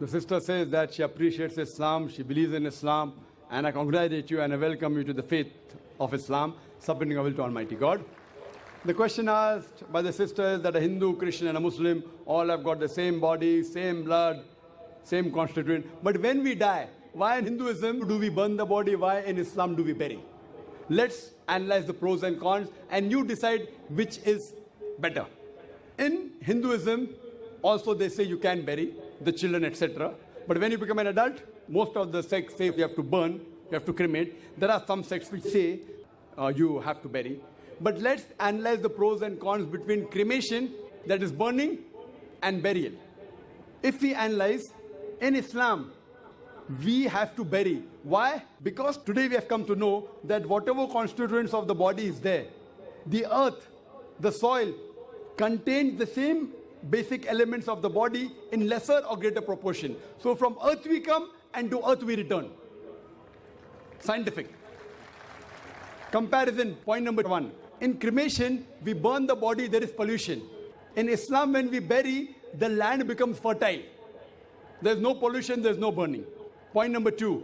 The sister says that she appreciates Islam, she believes in Islam, and I congratulate you and I welcome you to the faith of Islam, submitting our will to Almighty God. The question asked by the sister is that a Hindu, Christian and a Muslim all have got the same body, same blood, same constituent. But when we die, why in Hinduism do we burn the body? Why in Islam do we bury? Let's analyze the pros and cons and you decide which is better. In Hinduism, also they say you can bury the children, etc. But when you become an adult, most of the sects say you have to burn, you have to cremate. There are some sects which say you have to bury. But let's analyze the pros and cons between cremation, that is burning, and burial. If we analyze, in Islam, we have to bury. Why? Because today we have come to know that whatever constituents of the body is there, the earth, the soil, contains the same basic elements of the body in lesser or greater proportion. So from earth we come and to earth we return. Scientific. Comparison, point number 1. In cremation, we burn the body, there is pollution. In Islam, when we bury, the land becomes fertile. There's no pollution, there's no burning. Point number 2.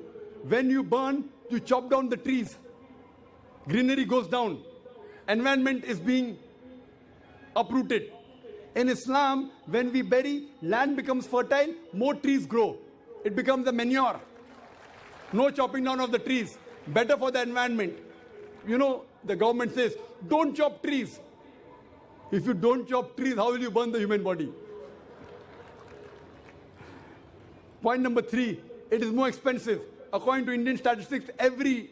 When you burn, you chop down the trees. Greenery goes down. Environment is being uprooted. In Islam, when we bury, land becomes fertile, more trees grow. It becomes a manure. No chopping down of the trees. Better for the environment. You know, the government says, don't chop trees. If you don't chop trees, how will you burn the human body? Point number 3, it is more expensive. According to Indian statistics, every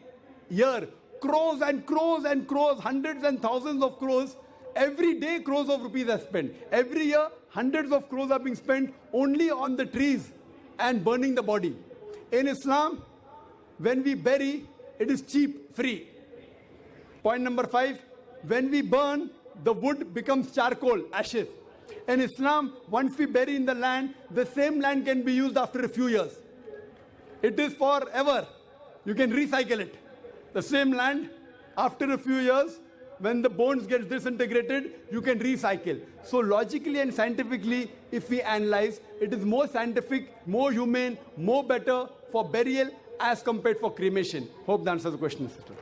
year, crores and crores and crores, hundreds and thousands of crores, every day crores of rupees are spent. Every year, hundreds of crores are being spent only on the trees and burning the body. In Islam, when we bury, it is cheap, free. Point number 5, when we burn, the wood becomes charcoal, ashes. In Islam, once we bury in the land, the same land can be used after a few years. It is forever. You can recycle it. The same land, after a few years, when the bones get disintegrated, you can recycle. So logically and scientifically, if we analyze, it is more scientific, more humane, more better for burial as compared for cremation. Hope that answers the question, sister.